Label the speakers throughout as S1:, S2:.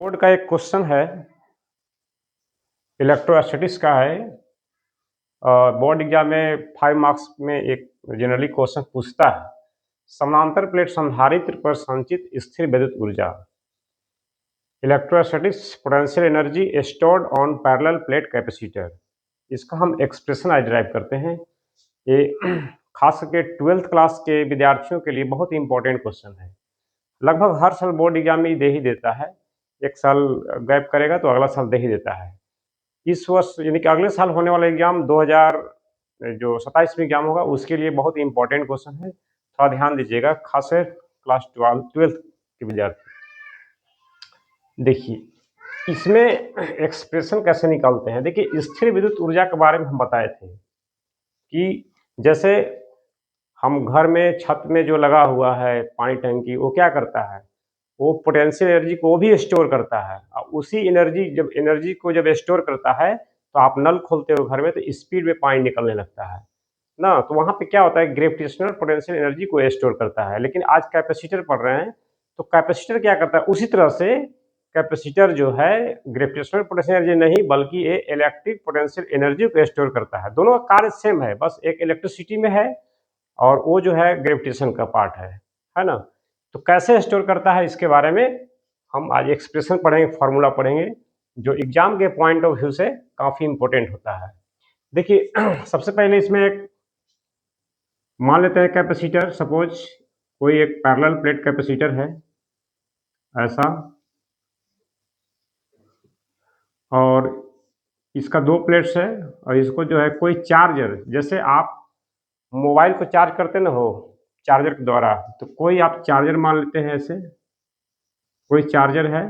S1: Board का एक question है, इलेक्ट्रोस्टैटिक्स का है। बोर्ड एग्जाम में 5 मार्क्स में एक जनरली क्वेश्चन पूछता है, समानांतर प्लेट संधारित्र पर संचित स्थिर विद्युत ऊर्जा। Electrostatics potential energy stored on parallel plate capacitor. इसका हम एक्सप्रेशन आज ड्राइव करते हैं। ये खास करके 12th क्लास के विद्यार्थियों के लिए बहुत ही इंपॉर्टेंट क्वेश्चन है। लगभग हर साल बोर्ड एग्जाम में दे ही देता है। एक साल गैप करेगा तो अगला साल दे ही देता है। इस वर्ष यानी कि अगले साल होने वाला एग्जाम 2027 में एग्जाम होगा, उसके लिए बहुत ही इंपॉर्टेंट क्वेश्चन है। थोड़ा ध्यान दीजिएगा, खासकर क्लास 12th के विद्यार्थी। देखिए, इसमें एक्सप्रेशन कैसे निकालते हैं। देखिए, स्थिर विद्युत ऊर्जा के बारे में हम बताए थे कि जैसे हम घर में छत में जो लगा हुआ है पानी टंकी, वो क्या करता है, वो पोटेंशियल एनर्जी को भी स्टोर करता है। और उसी एनर्जी को जब स्टोर करता है तो आप नल खोलते हो घर में तो स्पीड में पानी निकलने लगता है ना। तो वहाँ पे क्या होता है, ग्रेविटेशनल पोटेंशियल एनर्जी को स्टोर करता है। लेकिन आज कैपेसिटर पढ़ रहे हैं तो कैपेसिटर क्या करता है, उसी तरह से कैपेसिटर जो है ग्रेविटेशनल पोटेंशियल एनर्जी नहीं बल्कि ये इलेक्ट्रिक पोटेंशियल एनर्जी को स्टोर करता है। दोनों का कार्य सेम है, बस एक इलेक्ट्रिसिटी में है और वो जो है ग्रेविटेशन का पार्ट है ना। तो कैसे स्टोर करता है इसके बारे में हम आज एक्सप्रेशन पढ़ेंगे, फार्मूला पढ़ेंगे, जो एग्जाम के पॉइंट ऑफ व्यू से काफ़ी इंपॉर्टेंट होता है। देखिए, सबसे पहले इसमें एक मान लेते हैं कैपेसिटर। सपोज कोई एक पैरेलल प्लेट कैपेसिटर है ऐसा, और इसका 2 प्लेट्स है, और इसको जो है कोई चार्जर, जैसे आप मोबाइल को चार्ज करते ना हो चार्जर के द्वारा, तो कोई आप चार्जर मान लेते हैं ऐसे, कोई चार्जर है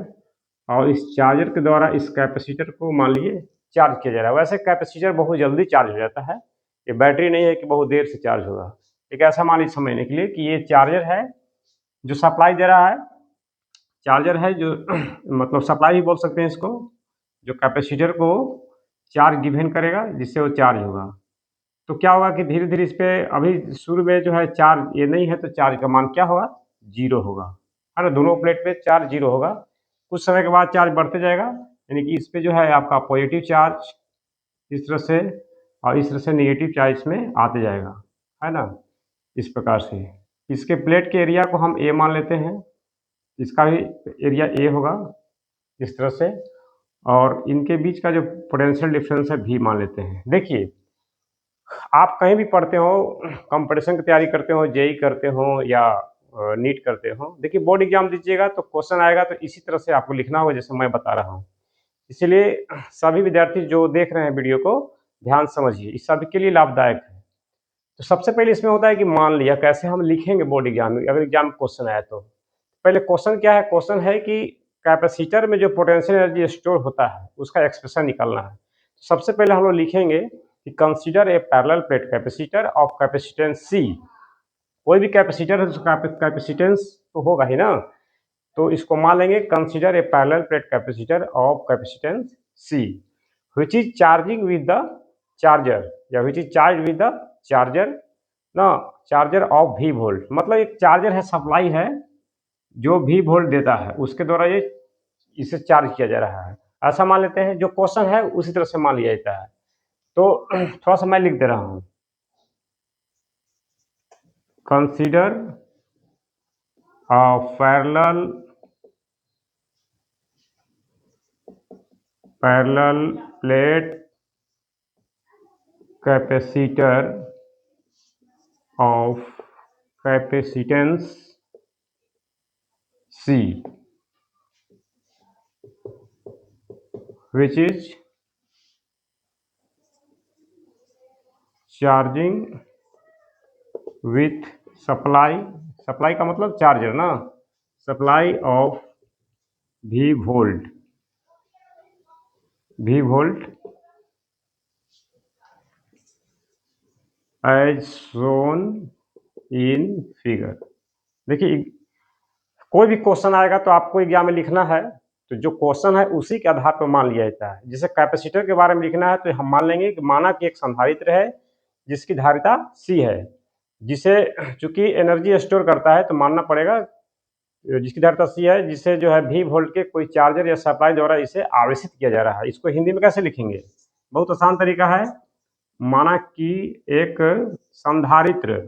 S1: और इस चार्जर के द्वारा इस कैपेसिटर को मान लीजिए चार्ज किया जा रहा है। वैसे कैपेसिटर बहुत जल्दी चार्ज हो जाता है, ये बैटरी नहीं है कि बहुत देर से चार्ज होगा। एक ऐसा मान लीजिए समझने के लिए कि ये चार्जर है जो सप्लाई दे रहा है, चार्जर है जो मतलब सप्लाई भी बोल सकते हैं इसको, जो कैपेसिटर को चार्ज गिवन करेगा जिससे वो चार्ज होगा। तो क्या होगा कि धीरे धीरे इस पर अभी शुरू में जो है चार्ज ये नहीं है तो चार्ज का मान क्या होगा, जीरो होगा, है ना। दोनों प्लेट पे चार्ज जीरो होगा। कुछ समय के बाद चार्ज बढ़ते जाएगा, यानी कि इस पे जो है आपका पॉजिटिव चार्ज इस तरह से और इस तरह से नेगेटिव चार्ज इसमें आते जाएगा, है ना। इस प्रकार से इसके प्लेट के एरिया को हम ए मान लेते हैं, इसका भी एरिया ए होगा इस तरह से, और इनके बीच का जो पोटेंशियल डिफरेंस है भी मान लेते हैं। देखिए, आप कहीं भी पढ़ते हो, कंपटीशन की तैयारी करते हो, जेई करते हो या नीट करते हो, देखिए बोर्ड एग्जाम दीजिएगा तो क्वेश्चन आएगा तो इसी तरह से आपको लिखना होगा जैसे मैं बता रहा हूँ। इसलिए सभी विद्यार्थी जो देख रहे हैं वीडियो को ध्यान समझिए, इस सभी के लिए लाभदायक है। तो सबसे पहले इसमें होता है कि मान लिया कैसे हम लिखेंगे बोर्ड एग्जाम में, अगर एग्जाम क्वेश्चन आया तो पहले क्वेश्चन क्या है, क्वेश्चन है कि कैपेसिटर में जो पोटेंशियल एनर्जी स्टोर होता है उसका एक्सप्रेशन निकालना है। तो सबसे पहले हम लोग लिखेंगे कि consider a parallel plate capacitor of capacitance C. कोई भी कैपेसिटर है तो कैपेसिटेंस तो होगा ही ना, तो इसको मान लेंगे consider a parallel plate capacitor of capacitance C which is charging with the charger, या which is charge with the charger ना, चार्जर ऑफ V वोल्ट। मतलब एक चार्जर है, सप्लाई है जो V वोल्ट देता है, उसके द्वारा ये इसे चार्ज किया जा रहा है, ऐसा मान लेते हैं। जो क्वेश्चन है उसी तरह से मान लिया जाता है। तो थोड़ा सा मैं लिख दे रहा हूँ, consider a parallel plate capacitor of capacitance C which is charging with supply, supply का मतलब चार्जर ना, supply of V volt as shown in figure. देखिए, कोई भी क्वेश्चन आएगा तो आपको एग्जाम में लिखना है, तो जो क्वेश्चन है उसी के आधार पर मान लिया जाता है। जैसे कैपेसिटर के बारे में लिखना है तो हम मान लेंगे कि माना कि एक संधारित्र है जिसकी धारिता C है, जिसे चूंकि एनर्जी स्टोर करता है तो मानना पड़ेगा जिसकी धारिता C है, जिसे जो है V वोल्ट के कोई चार्जर या सप्लाई द्वारा इसे आवेशित किया जा रहा है। इसको हिंदी में कैसे लिखेंगे? बहुत आसान तरीका है। माना कि एक संधारित्र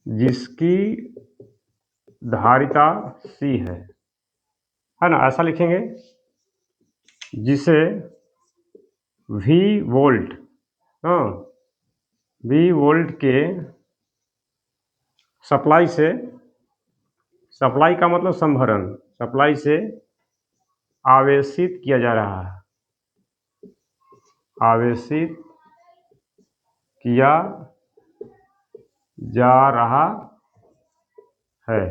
S1: जिसकी धारिता C है ना, ऐसा लिखेंगे। जिसे V वोल्ट, हाँ, V वोल्ट के सप्लाई से, सप्लाई का मतलब संभरण, सप्लाई से आवेशित किया जा रहा है, आवेशित किया जा रहा है।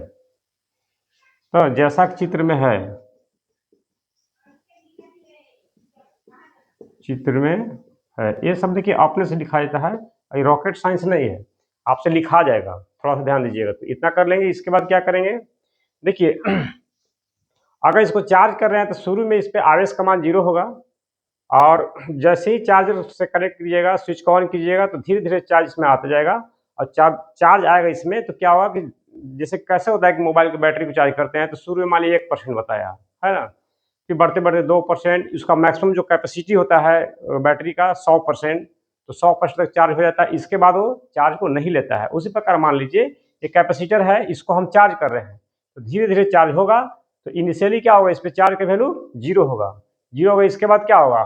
S1: तो जैसा कि चित्र में है, ये शब्द देखिए अपने से लिखा जाता है, ये रॉकेट साइंस नहीं है, आपसे लिखा जाएगा, थोड़ा सा ध्यान दीजिएगा। तो इतना कर लेंगे। इसके बाद क्या करेंगे, देखिए अगर इसको चार्ज कर रहे हैं तो शुरू में इस पे आवेश का मान 0 होगा, और जैसे ही चार्जर से कनेक्ट कीजिएगा, स्विच को ऑन कीजिएगा, तो धीरे धीरे चार्ज इसमें आता जाएगा, और चार्ज आएगा इसमें। तो क्या होगा कि जैसे कैसे होता है कि मोबाइल की बैटरी को चार्ज करते हैं, तो शुरू में मान लीजिए 1% बताया है ना, फिर बढ़ते बढ़ते 2%, उसका मैक्सिमम जो कैपेसिटी होता है बैटरी का 100%, तो 100% तक चार्ज हो जाता है। इसके बाद वो चार्ज को नहीं लेता है। उसी प्रकार मान लीजिए ये कैपेसिटर है, इसको हम चार्ज कर रहे हैं, तो धीरे धीरे चार्ज होगा। तो इनिशियली क्या होगा, इस पर चार्ज का वैल्यू 0 होगा, 0 होगा। इसके बाद क्या होगा,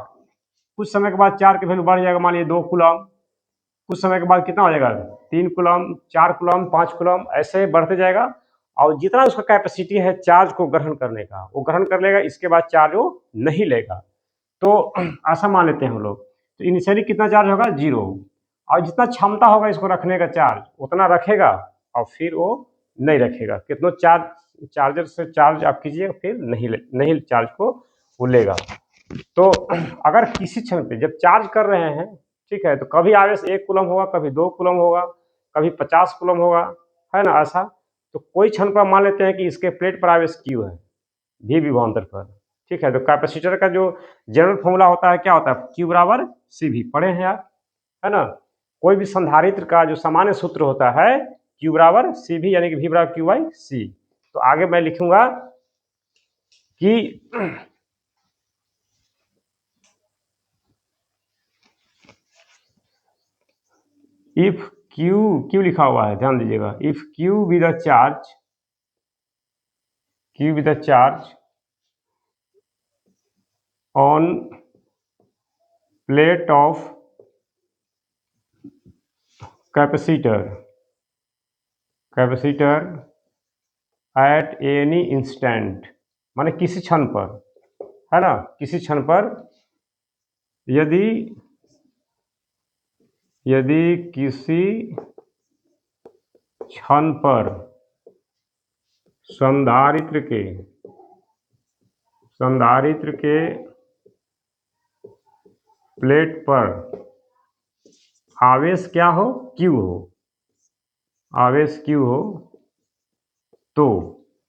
S1: कुछ समय के बाद चार्ज का वैल्यू बढ़ जाएगा, मान लीजिए 2 कूलम, कुछ समय के बाद कितना हो जाएगा, 3 कूलम, 4 कूलम, 5 कूलम, ऐसे बढ़ते जाएगा। और जितना उसका कैपेसिटी है चार्ज को ग्रहण करने का, वो ग्रहण कर लेगा। इसके बाद चार्ज वो नहीं लेगा। तो ऐसा मान लेते हैं हम लोग। तो इनिशियली कितना चार्ज होगा, 0, और जितना क्षमता होगा इसको रखने का चार्ज, उतना रखेगा, और फिर वो नहीं रखेगा। कितना चार्जर से चार्ज आप कीजिएगा, फिर नहीं चार्ज को वो लेगा। तो अगर किसी क्षण पे जब चार्ज कर रहे हैं, ठीक है, तो कभी आवेश 1 कूलम होगा, कभी 2 कूलम होगा, कभी 50 कूलम होगा, है ना, ऐसा। तो कोई क्षण पर मान लेते हैं कि इसके प्लेट पर आवेश Q है, V विभवांतर पर, ठीक है। तो कैपेसिटर का जो जनरल फॉर्मूला होता है, क्या होता है, Q बराबर CV, पढ़े हैं आप, है ना। कोई भी संधारित्र का जो सामान्य सूत्र होता है, Q बराबर CV, यानी कि V बराबर Q बाई C। तो आगे मैं लिखूंगा कि इफ Q लिखा हुआ है, ध्यान दीजिएगा, if Q with the charge on plate of capacitor at any instant, माने किसी क्षण पर, है ना, किसी क्षण पर यदि किसी क्षण पर संधारित्र के प्लेट पर आवेश क्या हो, Q हो, तो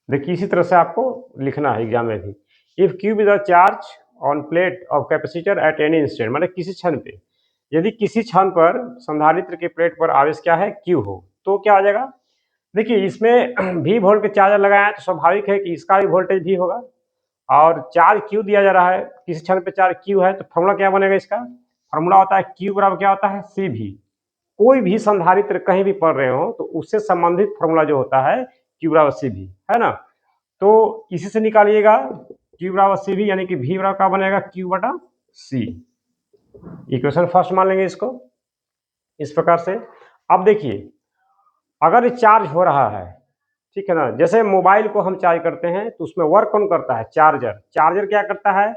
S1: देखिए इसी तरह से आपको लिखना है एग्जाम में भी। If Q with the charge on plate of capacitor at any instant, माने किसी क्षण पे, यदि किसी क्षण पर संधारित्र के प्लेट पर आवेश क्या है, Q हो, तो क्या आ जाएगा। देखिए इसमें V वोल्ट के चार्जर लगाए हैं, तो स्वाभाविक है कि इसका भी वोल्टेज V होगा, और चार्ज Q दिया जा रहा है, किसी क्षण पे चार्ज Q है, तो फॉर्मूला क्या बनेगा, इसका फॉर्मूला होता है Q बराबर क्या होता है, CV। कोई भी संधारित्र कहीं भी पढ़ रहे हो तो उससे संबंधित फॉर्मूला जो होता है Q बराबर CV, है ना। तो इसी से निकालिएगा Q बराबर CV, यानी कि V बराबर क्या बनेगा, Q बटा C। इक्वेशन फर्स्ट मान लेंगे इसको इस प्रकार से। अब देखिए अगर ये चार्ज हो रहा है, ठीक है ना, जैसे मोबाइल को हम चार्ज करते हैं तो उसमें वर्क कौन करता है, चार्जर क्या करता है,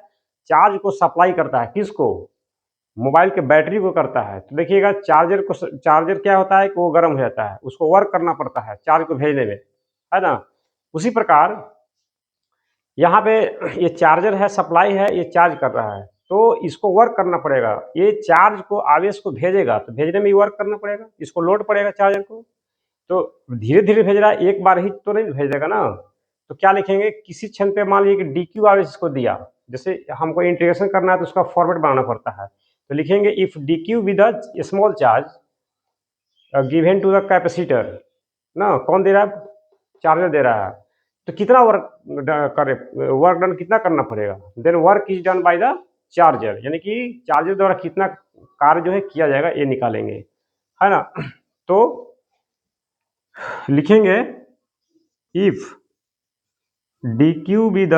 S1: चार्ज को सप्लाई करता है, किसको, मोबाइल के बैटरी को करता है। तो देखिएगा चार्जर क्या होता है कि वो गर्म हो जाता है, उसको वर्क करना पड़ता है चार्ज को भेजने में, है ना। उसी प्रकार यहाँ पे ये चार्जर है, सप्लाई है, ये चार्ज कर रहा है, तो इसको वर्क करना पड़ेगा। ये चार्ज को आवेश को भेजेगा, तो भेजने में ही वर्क करना पड़ेगा, इसको लोड पड़ेगा चार्जर को। तो धीरे धीरे भेज रहा है, एक बार ही तो नहीं भेजेगा ना। तो क्या लिखेंगे, किसी क्षण पे मान लीजिए कि DQ आवेश इसको दिया, जैसे हमको इंटीग्रेशन करना है तो उसका फॉर्मेट बनाना पड़ता है। तो लिखेंगे if DQ with a small charge given to the capacitor, ना कौन दे रहा है, चार्जर दे रहा है, तो कितना वर्क करे, वर्क डन कितना करना पड़ेगा, then work is done by the charger, यानी कि चार्जर द्वारा कितना कार्य जो है किया जाएगा ये निकालेंगे, है ना। तो लिखेंगे if D Q be the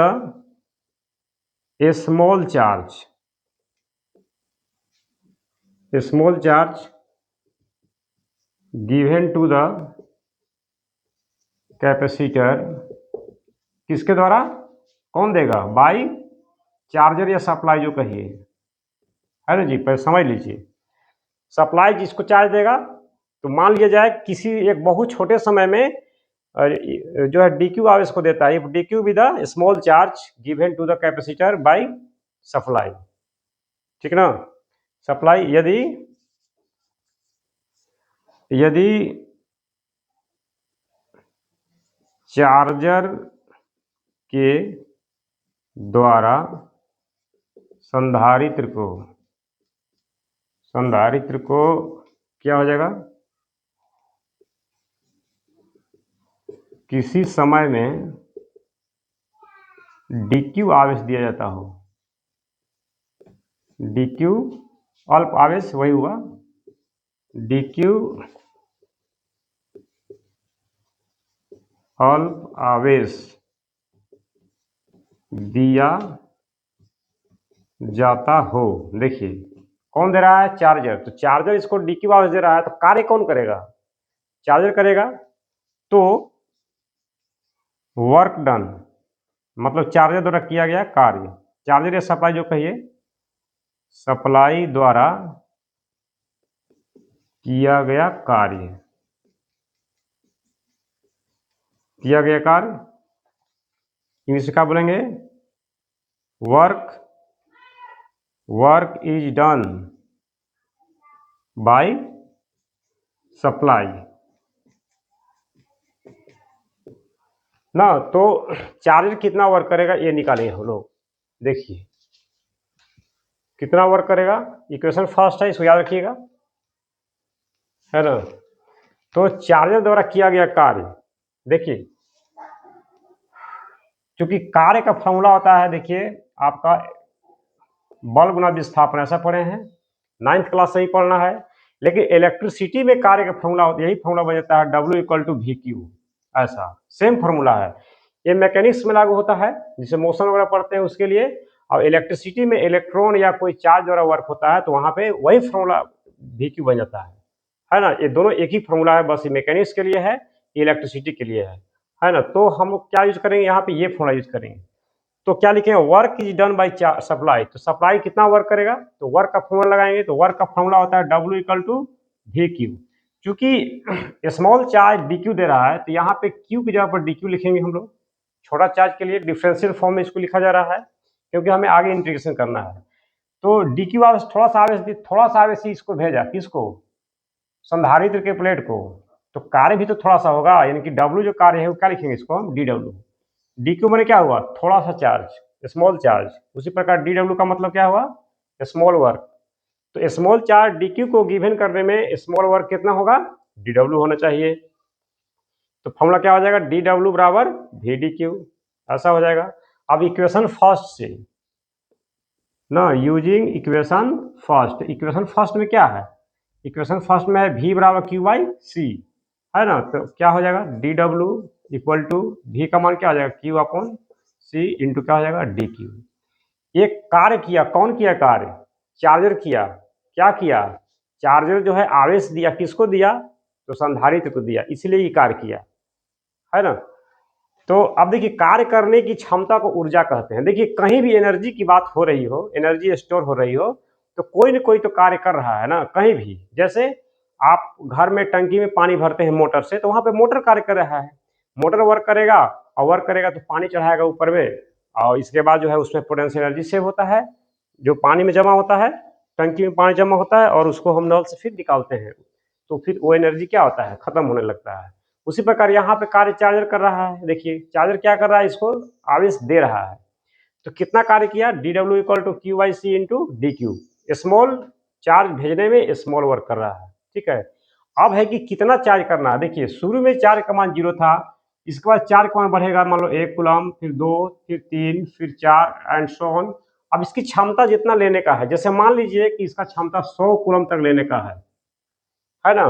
S1: small charge, given to the capacitor, किसके द्वारा, कौन देगा, बाई चार्जर या सप्लाई जो कहिए, है ना जी, पहले समझ लीजिए। सप्लाई जिसको चार्ज देगा, तो मान लिया जाए किसी एक बहुत छोटे समय में जो है डी क्यू आवेश को देता है, if D Q be the small charge given to the capacitor by supply, ठीक ना। सप्लाई यदि चार्जर के द्वारा संधारित्र को क्या हो जाएगा, किसी समय में dq आवेश दिया जाता हो, dq अल्प आवेश वही हुआ, dq अल्प आवेश दिया जाता हो, देखिए कौन दे रहा है, चार्जर, तो चार्जर इसको dq आवेश दे रहा है, तो कार्य कौन करेगा, चार्जर करेगा, तो वर्क डन मतलब चार्जर द्वारा किया गया कार्य, चार्जर या सप्लाई जो कहिए, सप्लाई द्वारा किया गया कार्य, इंग्लिश में क्या बोलेंगे, work is done by supply ना। तो चार्जर कितना वर्क करेगा ये निकालेंगे हम लोग, देखिए कितना वर्क करेगा, इक्वेशन फर्स्ट है, इसको याद रखिएगा, है ना। तो चार्जर द्वारा किया गया कार्य, देखिए क्योंकि कार्य का फॉर्मूला होता है, देखिए आपका बल गुना विस्थापन, ऐसा पढ़े हैं 9th क्लास से ही पढ़ना है, लेकिन इलेक्ट्रिसिटी में कार्य का फॉर्मूला होता है, यही फॉर्मूला बन जाता है W equal to V Q, ऐसा सेम फॉर्मूला है, ये मैकेनिक्स में लागू होता है, जिसे मोशन वगैरह पढ़ते हैं उसके लिए, और इलेक्ट्रिसिटी में इलेक्ट्रॉन या कोई चार्ज द्वारा वर्क होता है, तो वहाँ पे वही फॉर्मूला वी क्यू बन जाता है ना। ये दोनों एक ही फॉर्मूला है, बस ये मैकेनिक्स के लिए है, ये इलेक्ट्रिसिटी के लिए है ना। तो हम क्या यूज करेंगे यहाँ पे, ये फॉर्मूला यूज करेंगे, तो क्या लिखेंगे, work is done by supply, तो सप्लाई कितना वर्क करेगा, तो वर्क का फॉर्मूला लगाएंगे, तो वर्क का फॉर्मूला होता है W equal to V Q, चूंकि स्मॉल चार्ज डी क्यू दे रहा है, तो यहाँ पे क्यू की जगह पर डी क्यू लिखेंगे हम लोग, छोटा चार्ज के लिए डिफरेंशियल फॉर्म में इसको लिखा जा रहा है, क्योंकि हमें आगे इंटीग्रेशन करना है। तो डी क्यू आवेश थोड़ा सा आवेश ही इसको भेजा, किसको, संधारित्र के प्लेट को, तो कार्य भी तो थोड़ा सा होगा, यानी कि W जो कार्य है वो क्या लिखेंगे, इसको हम DW, डी क्यू मैंने क्या हुआ, थोड़ा सा चार्ज, स्मॉल चार्ज, उसी प्रकार डी डब्ल्यू का मतलब क्या हुआ, स्मॉल वर्क, तो स्मॉल चार्ज डी क्यू को गिवन करने में स्मॉल वर्क कितना होगा, डी डब्ल्यू होना चाहिए, तो फॉर्मूला क्या हो जाएगा, डी डब्ल्यू बराबर वी डी क्यू, ऐसा हो जाएगा। अब इक्वेशन फर्स्ट से ना, यूजिंग इक्वेशन फर्स्ट में क्या है, इक्वेशन फर्स्ट में है वी बराबर क्यू बाई सी, है ना, तो क्या हो जाएगा, D W equal to V का मान क्या हो जाएगा, क्यू अपॉन सी इंटू क्या हो जाएगा, डी क्यू। ये कार्य किया, कौन किया कार्य, चार्जर किया, क्या किया, चार्जर जो है आवेश दिया, किसको दिया, तो संधारित्र को दिया, इसलिए ये कार्य किया, है ना। तो अब देखिए कार्य करने की क्षमता को ऊर्जा कहते हैं, देखिए कहीं भी एनर्जी की बात हो रही हो, एनर्जी स्टोर हो रही हो, तो कोई ना कोई तो कार्य कर रहा है ना, कहीं भी, जैसे आप घर में टंकी में पानी भरते हैं मोटर से, तो वहां पे मोटर कार्य कर रहा है, मोटर वर्क करेगा, और वर्क करेगा तो पानी चढ़ाएगा ऊपर में, और इसके बाद जो है उसमें पोटेंशियल एनर्जी सेव होता है, जो पानी में जमा होता है, टंकी में पानी जमा होता है, और उसको हम नल से फिर निकालते हैं, तो फिर वो एनर्जी क्या होता है, खत्म होने लगता है। उसी प्रकार यहाँ पे कार्य चार्जर कर रहा है, देखिए चार्जर क्या कर रहा है, इसको आवेश दे रहा है, तो कितना कार्य किया, D W equal to Q by C into D Q, small charge भेजने में स्मॉल वर्क कर रहा है, ठीक है। अब है कि कितना चार्ज करना है। देखिए शुरू में चार्ज का मान 0 था, इसके बाद चार्ज का मान बढ़ेगा, मान लो 1 कूलम, फिर 2, फिर 3, फिर 4 एंड सो ऑन। अब इसकी क्षमता जितना लेने का है, जैसे मान लीजिए कि इसका क्षमता 100 कूलम तक लेने का है ना,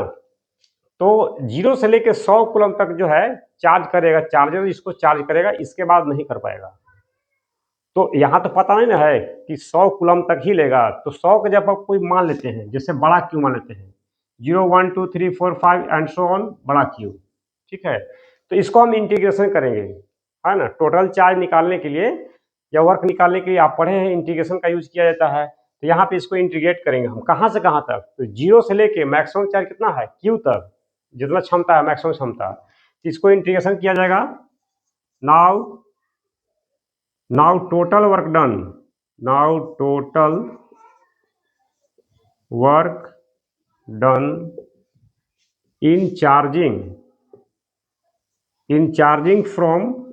S1: तो 0 से लेकर 100 कूलम तक जो है चार्ज करेगा, चार्जर इसको चार्ज करेगा, इसके बाद नहीं कर पाएगा। तो यहाँ तो पता नहीं ना है कि 100 कूलम तक ही लेगा, तो 100 का जब आप कोई मान लेते हैं, जैसे बड़ा क्यू मान लेते हैं, 0, 1, 2, 3, 4, 5 एंड सो ऑन, बड़ा क्यू, ठीक है। तो इसको हम इंटीग्रेशन करेंगे, है ना। टोटल चार्ज निकालने के लिए या वर्क निकालने के लिए आप पढ़े हैं इंटीग्रेशन का यूज किया जाता है। तो यहाँ पे इसको इंटीग्रेट करेंगे हम, कहाँ से कहाँ तक, तो 0 से लेके मैक्सिमम चार्ज कितना है क्यू तक, जितना क्षमता है मैक्सिमम क्षमता, तो इसको इंटीग्रेशन किया जाएगा। now total work done, now total work done in charging from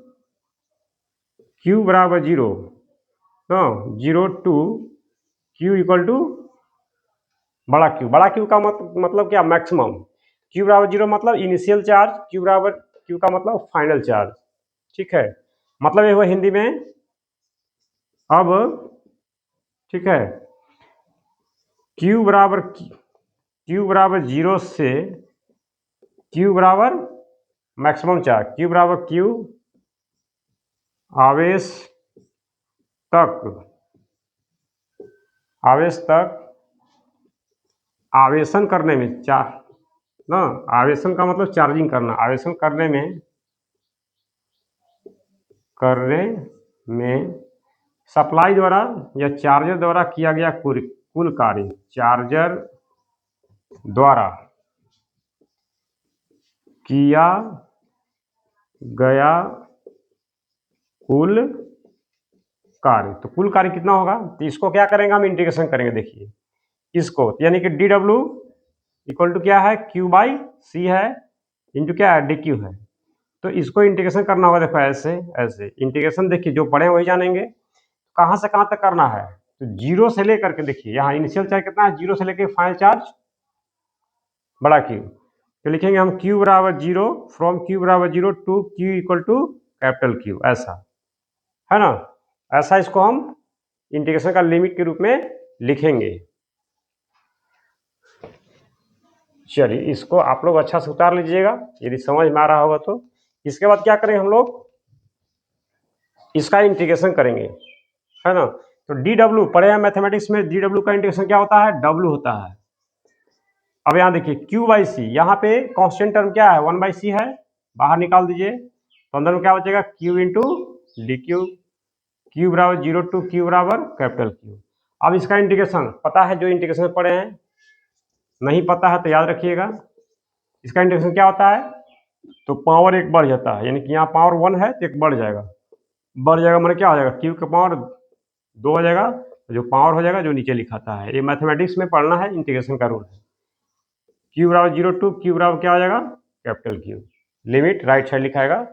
S1: q बराबर 0, no 0 to q equal to बड़ा क्यू का मतलब क्या, मैक्सिमम। q बराबर 0 मतलब इनिशियल चार्ज, q बराबर q का मतलब फाइनल चार्ज, ठीक है। मतलब ये हुआ हिंदी में, अब ठीक है, q बराबर 0 से q बराबर मैक्सिमम चार्ज, q बराबर q आवेश तक आवेशन करने में ना, आवेशन का मतलब चार्जिंग करना, आवेशन करने में सप्लाई द्वारा या चार्जर द्वारा किया गया कुल कार्य, चार्जर द्वारा किया गया कुल कार्य। तो कुल कार्य कितना होगा, तो इसको क्या करेंगे हम, इंटीग्रेशन करेंगे। देखिए इसको, यानी कि डी डब्ल्यू इक्वल टू क्या है, क्यू बाई सी है, इंटू क्या है, डी क्यू है। तो इसको इंटीग्रेशन करना होगा, देखो ऐसे ऐसे इंटीग्रेशन, देखिए जो पढ़े वही जानेंगे। कहाँ से कहाँ तक करना है, तो 0 से लेकर के, देखिए यहाँ इनिशियल चार्ज कितना है 0 से लेकर फाइनल चार्ज बड़ा क्यू, तो लिखेंगे हम क्यू बराबर 0 फ्रॉम क्यू बराबर 0 to Q equal to capital Q, ऐसा है ना। ऐसा इसको हम इंटीग्रेशन का लिमिट के रूप में लिखेंगे। चलिए इसको आप लोग अच्छा से उतार लीजिएगा यदि समझ में आ रहा होगा तो। इसके बाद क्या करेंगे हम लोग, इसका इंटीग्रेशन करेंगे, है ना। तो डी डब्ल्यू पढ़े हैं मैथमेटिक्स में, डी डब्ल्यू का इंटीग्रेशन क्या होता है, डब्ल्यू होता है। अब यहाँ देखिए क्यू बाई सी, यहाँ पे कांस्टेंट टर्म क्या है, 1 बाई सी है, बाहर निकाल दीजिए, तो अंदर में क्या बचेगा, Q into D Q, Q बराबर 0 टू क्यू बराबर कैपिटल क्यू। अब इसका इंटीग्रेशन पता है, जो इंटीग्रेशन पढ़े हैं, नहीं पता है तो याद रखिएगा। इसका इंटीग्रेशन क्या होता है, तो पावर एक बढ़ जाता है, यानी कि यहाँ पावर 1 है तो एक बढ़ जाएगा, मैंने क्या हो जाएगा, क्यू का पावर 2 हो जाएगा, जो पावर हो जाएगा जो नीचे लिखाता है। ये मैथमेटिक्स में पढ़ना है, इंटीग्रेशन का रूल है। क्यू बराबर 0 टू क्यू बराबर क्या हो जाएगा, capital Q, limit right side लिखाएगा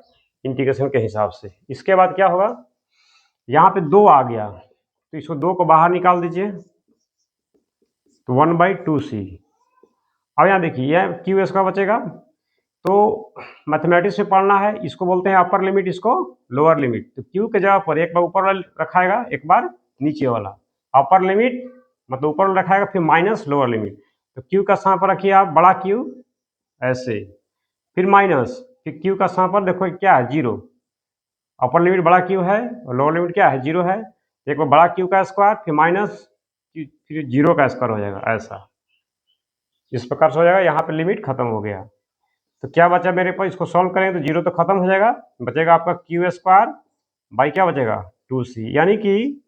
S1: इंटीग्रेशन के हिसाब से। इसके बाद क्या होगा, यहाँ पे 2 आ गया, तो इसको 2 को बाहर निकाल दीजिए, तो 1/2c। अब यहाँ देखिए यह क्यू एस का बचेगा, तो मैथमेटिक्स में पढ़ना है, इसको बोलते हैं अपर लिमिट, इसको लोअर लिमिट। तो क्यू के जगह पर एक बार ऊपर वाला रखाएगा, एक बार नीचे वाला, अपर लिमिट मतलब ऊपर वाला रखाएगा, फिर माइनस लोअर लिमिट। तो क्यू का स्थान पर रखिए आप बड़ा क्यू ऐसे, फिर माइनस, फिर क्यू का स्थान पर देखो क्या है 0, अपर लिमिट बड़ा क्यू है और लोअर लिमिट क्या है 0 है, एक बार बड़ा क्यू का स्क्वायर, फिर माइनस, फिर 0 का स्क्वायर हो जाएगा, ऐसा इस प्रकार से हो जाएगा। यहाँ पे लिमिट खत्म हो गया, तो क्या बचा मेरे पास, इसको सॉल्व करें तो 0 तो खत्म हो जाएगा, बचेगा आपका क्यू स्क्वायर बाई क्या बचेगा 2c, यानी कि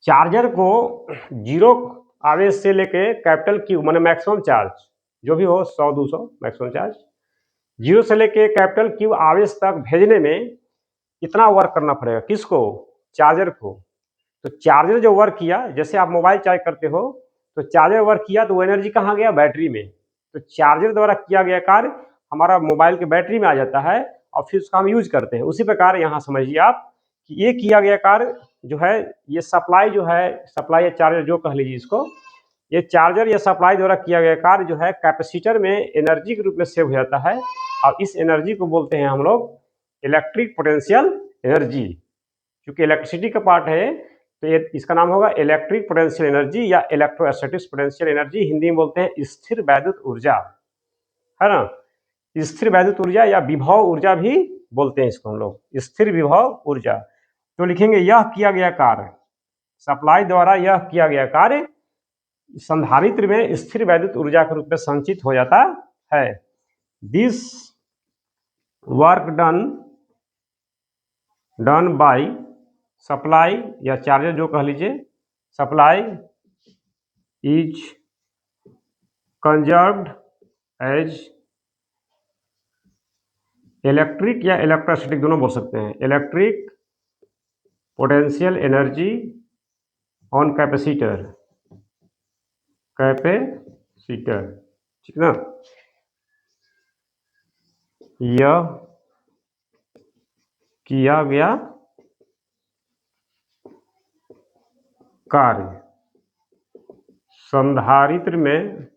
S1: चार्जर को 0 आवेश से लेके कैपिटल क्यू माने मैक्सिमम चार्ज जो भी हो 100 200 मैक्सिमम चार्ज, 0 से लेके कैपिटल क्यू आवेश तक भेजने में कितना वर्क करना पड़ेगा, किसको, चार्जर को। तो चार्जर जो वर्क किया, जैसे आप मोबाइल चार्ज करते हो तो चार्जर वर्क किया तो वो एनर्जी कहाँ गया, बैटरी में। तो चार्जर द्वारा किया गया कार्य हमारा मोबाइल के बैटरी में आ जाता है और फिर उसका हम यूज करते हैं। उसी प्रकार यहाँ समझिए आप कि ये किया गया कार्य जो है, ये सप्लाई जो है, सप्लाई या चार्जर जो कह लीजिए इसको, ये चार्जर या सप्लाई द्वारा किया गया कार्य जो है कैपेसिटर में एनर्जी के रूप में सेव हो जाता है और इस एनर्जी को बोलते हैं हम लोग इलेक्ट्रिक पोटेंशियल एनर्जी। क्योंकि इलेक्ट्रिसिटी का पार्ट है तो ये इसका नाम होगा इलेक्ट्रिक पोटेंशियल एनर्जी या इलेक्ट्रोस्टैटिक पोटेंशियल एनर्जी, हिंदी में बोलते हैं स्थिर वैद्युत ऊर्जा, है ना। स्थिर वैद्युत ऊर्जा या विभव ऊर्जा भी बोलते हैं इसको हम लोग, स्थिर विभव ऊर्जा। तो लिखेंगे यह किया गया कार्य, सप्लाई द्वारा यह किया गया कार्य संधारित्र में स्थिर वैद्युत ऊर्जा के रूप में संचित हो जाता है। This work done by supply या चार्जर जो कह लीजिए, supply is conserved as electric या इलेक्ट्रोस्टैटिक दोनों बोल सकते हैं, electric potential energy on capacitor, ठीक ना। यह किया गया कार्य संधारित्र में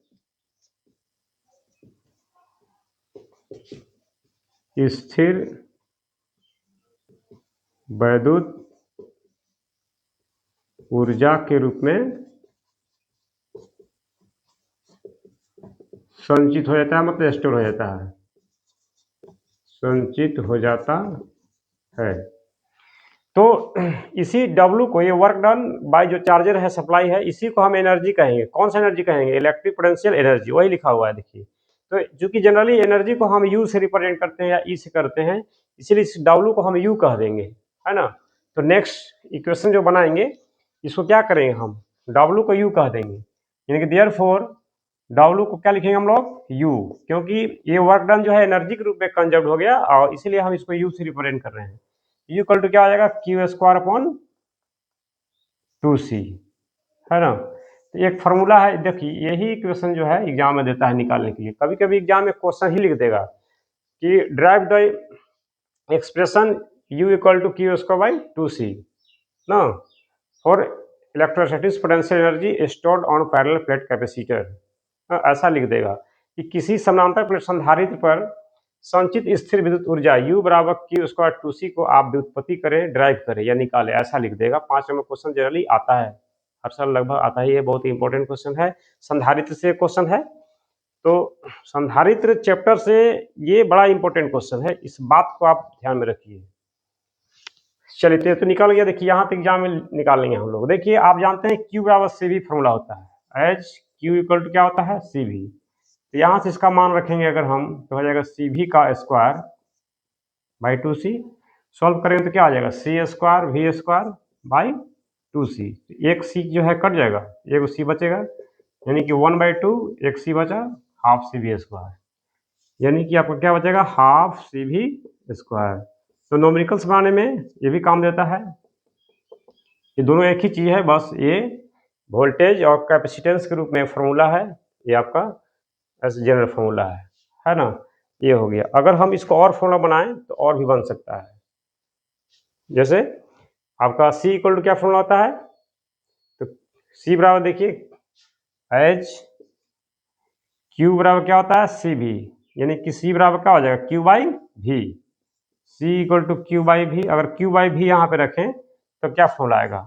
S1: स्थिर वैद्युत ऊर्जा के रूप में संचित हो जाता है, मतलब स्टोर हो जाता है, संचित हो जाता है। तो इसी W को, ये वर्क डन बाय जो चार्जर है, सप्लाई है, इसी को हम एनर्जी कहेंगे। कौन सा एनर्जी कहेंगे? इलेक्ट्रिक पोटेंशियल एनर्जी, वही लिखा हुआ है देखिए। तो चूंकि जनरली एनर्जी को हम यू से रिप्रेजेंट करते हैं या ई से करते हैं, इसीलिए इस W को हम यू कह देंगे, है ना। तो नेक्स्ट इक्वेशन जो बनाएंगे इसको क्या करेंगे हम, W को यू कह देंगे, यानी कि देयरफॉर W को क्या लिखेंगे हम लोग, यू, क्योंकि ये वर्क डन जो है एनर्जी के रूप में कंजर्व हो गया और इसीलिए हम इसको यू से रिप्रेजेंट कर रहे हैं। यू इक्वल टू क्या आ जाएगा, क्यू स्क्वायर अपॉन 2c, है ना। तो एक फार्मूला है, देखिए यही इक्वेशन जो है एग्जाम में देता है निकालने के लिए। कभी कभी एग्जाम में क्वेश्चन ही लिख देगा कि derive the expression u equal to Q square by 2c ना for electrostatic potential energy stored on parallel plate capacitor, ऐसा लिख देगा कि किसी समानांतर प्लेट संधारित्र पर संचित स्थिर विद्युत ऊर्जा U बराबर क्यू स्क्वायर 2c को आप व्युत्पत्ति करें, ड्राइव करें या निकालें, ऐसा लिख देगा। 5 नंबर क्वेश्चन जनरली आता है, हर साल लगभग आता ही है, बहुत ही इंपॉर्टेंट क्वेश्चन है। संधारित्र से क्वेश्चन है, तो संधारित्र चैप्टर से ये बड़ा इंपॉर्टेंट क्वेश्चन है, इस बात को आप ध्यान में रखिए। चलिए तो निकल गया, देखिए यहाँ तक एग्जाम में निकाल लेंगे हम लोग। देखिए आप जानते हैं Q बराबर CV फॉर्मूला होता है, एच क्यू इक्वल टू क्या होता है, CV। तो यहाँ से इसका मान रखेंगे अगर हम, तो हो जाएगा CV का स्क्वायर बाई 2c। सॉल्व करेंगे तो क्या आ जाएगा, C square V square by 2c। एक C जो है कट जाएगा, एक C बचेगा, यानी कि 1/2, एक C बचा, हाफ CV स्क्वायर, यानी कि आपको क्या बचेगा, हाफ CV स्क्वायर। तो न्यूमेरिकल्स बनाने में ये भी काम देता है, ये दोनों एक ही चीज़ है, बस ये वोल्टेज और कैपेसिटेंस के रूप में फॉर्मूला है, ये आपका ऐसे जनरल फॉर्मूला है ना। ये हो गया। अगर हम इसको और फॉर्मूला बनाएं तो और भी बन सकता है, जैसे आपका C इक्वल टू क्या फॉर्मूला होता है, तो C बराबर देखिए एच क्यू बराबर क्या होता है, CV, यानी कि C बराबर क्या हो जाएगा, Q by V। C equal to Q by V, अगर Q बाई V यहाँ पे रखें तो क्या फॉर्मूला आएगा,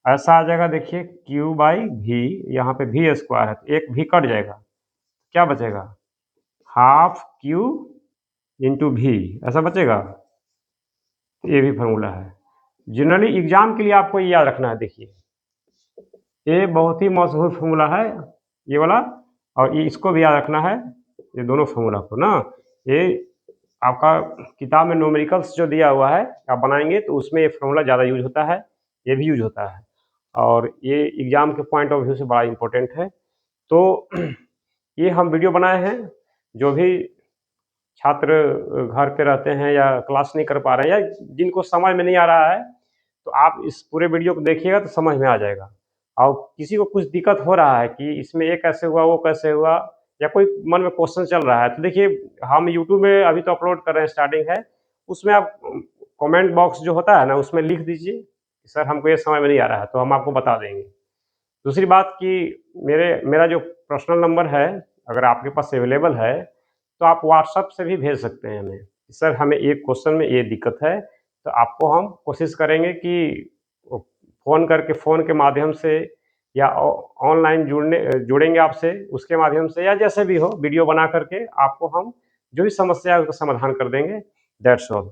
S1: ऐसा आ जाएगा। देखिए Q बाई V, यहाँ पे V स्क्वायर है तो एक V कट जाएगा, क्या बचेगा, हाफ Q इंटू V, ऐसा बचेगा। ये भी फार्मूला है, जनरली एग्जाम के लिए आपको ये याद रखना है। देखिए ये बहुत ही मशहूर फार्मूला है ये वाला, और ये इसको भी याद रखना है, ये दोनों फार्मूला को ना। ये आपका किताब में न्यूमेरिकल्स जो दिया हुआ है आप बनाएंगे तो उसमें ये फार्मूला ज़्यादा यूज होता है, ये भी यूज होता है, और ये एग्जाम के पॉइंट ऑफ व्यू से बड़ा इंपॉर्टेंट है। तो ये हम वीडियो बनाए हैं, जो भी छात्र घर पे रहते हैं या क्लास नहीं कर पा रहे हैं या जिनको समझ में नहीं आ रहा है, तो आप इस पूरे वीडियो को देखिएगा तो समझ में आ जाएगा। और किसी को कुछ दिक्कत हो रहा है कि इसमें ये कैसे हुआ, वो कैसे हुआ, या कोई मन में क्वेश्चन चल रहा है, तो देखिए हम यूट्यूब में अभी तो अपलोड कर रहे हैं, स्टार्टिंग है, उसमें आप कमेंट बॉक्स जो होता है ना उसमें लिख दीजिए सर हमको ये समझ में नहीं आ रहा है, तो हम आपको बता देंगे। दूसरी बात कि मेरा जो पर्सनल नंबर है, अगर आपके पास अवेलेबल है, तो आप व्हाट्सएप से भी भेज सकते हैं हमें। सर हमें ये क्वेश्चन में ये दिक्कत है, तो आपको हम कोशिश करेंगे कि फ़ोन के माध्यम से या ऑनलाइन जुड़ेंगे आपसे, उसके माध्यम से या जैसे भी हो वीडियो बना करके आपको हम जो भी समस्या है उसका समाधान कर देंगे। That's all.